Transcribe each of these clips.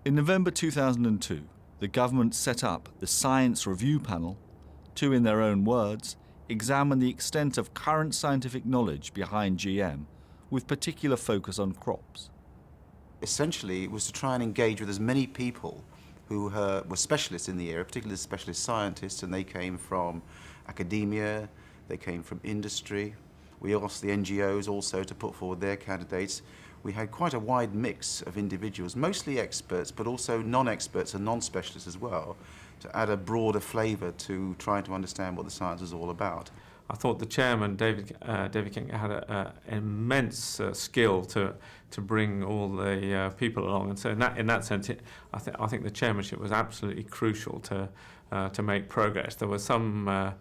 In November 2002, the government set up the Science Review Panel to, in their own words, examine the extent of current scientific knowledge behind GM, with particular focus on crops. Essentially, it was to try and engage with as many people who were specialists in the area, particularly specialist scientists, and they came from academia, they came from industry. We asked the NGOs also to put forward their candidates. We had quite a wide mix of individuals, mostly experts, but also non-experts and non-specialists as well, to add a broader flavour to trying to understand what the science is all about. I thought the chairman, David King, had an immense skill to bring all the people along, and so in that sense, I think the chairmanship was absolutely crucial to make progress. There were some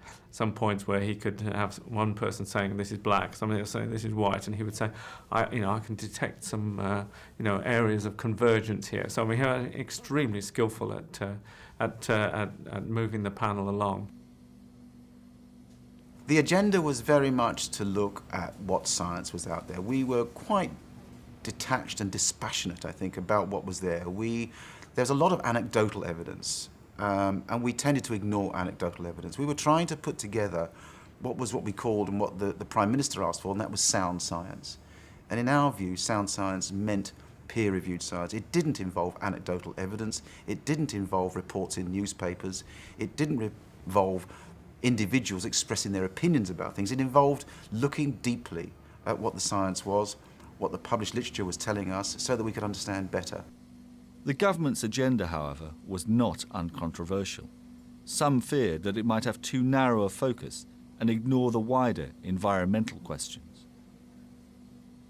points where he could have one person saying this is black, somebody else saying this is white, and he would say, I can detect some areas of convergence here. So he was extremely skillful at moving the panel along. The agenda was very much to look at what science was out there. We were quite detached and dispassionate, I think, about what was there. There's a lot of anecdotal evidence, and we tended to ignore anecdotal evidence. We were trying to put together what we called and what the Prime Minister asked for, and that was sound science. And in our view, sound science meant peer-reviewed science. It didn't involve anecdotal evidence. It didn't involve reports in newspapers. It didn't involve individuals expressing their opinions about things. It involved looking deeply at what the science was, what the published literature was telling us, so that we could understand better. The government's agenda, however, was not uncontroversial. Some feared that it might have too narrow a focus and ignore the wider environmental questions.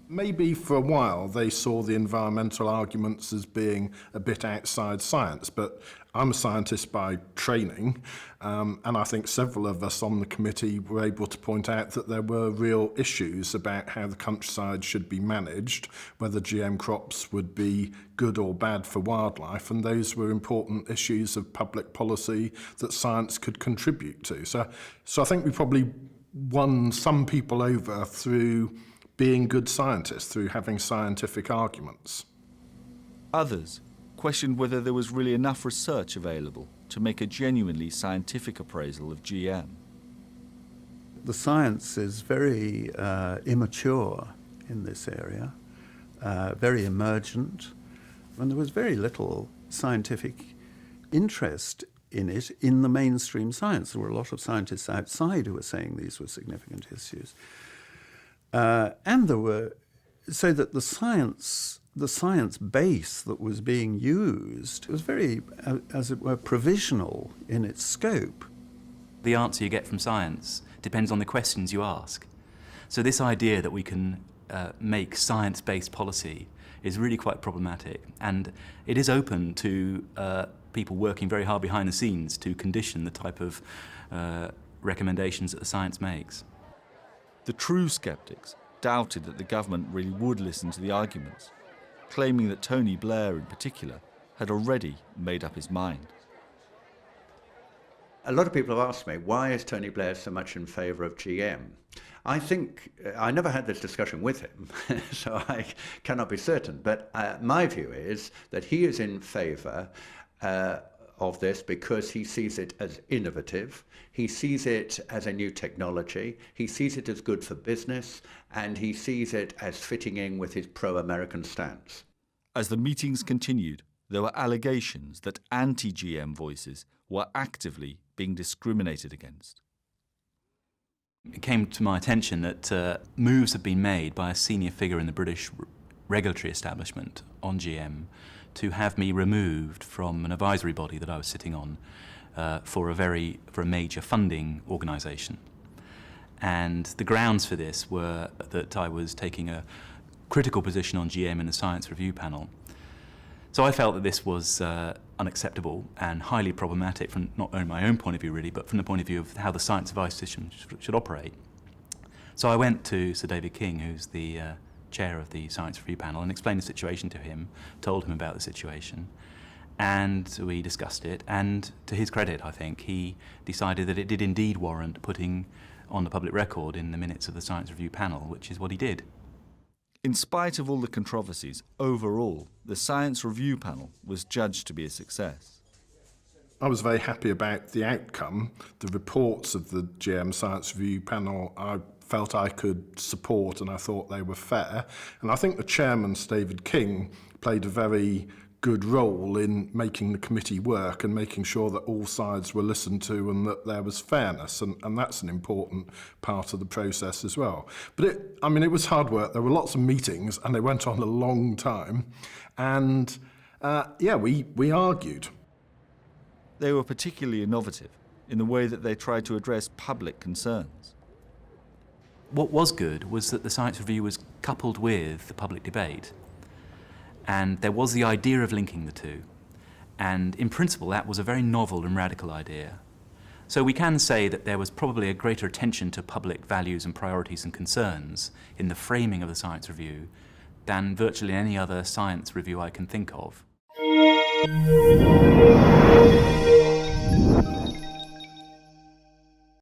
Maybe for a while they saw the environmental arguments as being a bit outside science, but I'm a scientist by training, and I think several of us on the committee were able to point out that there were real issues about how the countryside should be managed, whether GM crops would be good or bad for wildlife, and those were important issues of public policy that science could contribute to. So I think we probably won some people over through being good scientists, through having scientific arguments. Others questioned whether there was really enough research available to make a genuinely scientific appraisal of GM. The science is very immature in this area, very emergent, and there was very little scientific interest in it in the mainstream science. There were a lot of scientists outside who were saying these were significant issues. And there were, so that the science base that was being used was very, as it were, provisional in its scope. The answer you get from science depends on the questions you ask. So this idea that we can make science-based policy is really quite problematic, and it is open to people working very hard behind the scenes to condition the type of recommendations that the science makes. The true sceptics doubted that the government really would listen to the arguments, claiming that Tony Blair in particular had already made up his mind. A lot of people have asked me, why is Tony Blair so much in favour of GM? I think, I never had this discussion with him, so I cannot be certain, but my view is that he is in favour of this because he sees it as innovative, he sees it as a new technology, he sees it as good for business, and he sees it as fitting in with his pro-American stance. As the meetings continued, there were allegations that anti-GM voices were actively being discriminated against. It came to my attention that moves had been made by a senior figure in the British regulatory establishment on GM to have me removed from an advisory body that I was sitting on for a major funding organisation. And the grounds for this were that I was taking a critical position on GM in the Science Review Panel. So I felt that this was unacceptable and highly problematic from not only my own point of view really, but from the point of view of how the science advice system should operate. So I went to Sir David King, who's the chair of the Science Review Panel, and explained the situation to him, told him about the situation, and we discussed it, and to his credit, I think, he decided that it did indeed warrant putting on the public record in the minutes of the Science Review Panel, which is what he did. In spite of all the controversies, overall, the Science Review Panel was judged to be a success. I was very happy about the outcome. The reports of the GM Science Review Panel I felt I could support, and I thought they were fair. And I think the chairman, David King, played a very good role in making the committee work and making sure that all sides were listened to and that there was fairness, and that's an important part of the process as well. But it was hard work. There were lots of meetings and they went on a long time, and we argued. They were particularly innovative in the way that they tried to address public concerns. What was good was that the Science Review was coupled with the public debate. And there was the idea of linking the two. And in principle, that was a very novel and radical idea. So we can say that there was probably a greater attention to public values and priorities and concerns in the framing of the Science Review than virtually any other science review I can think of.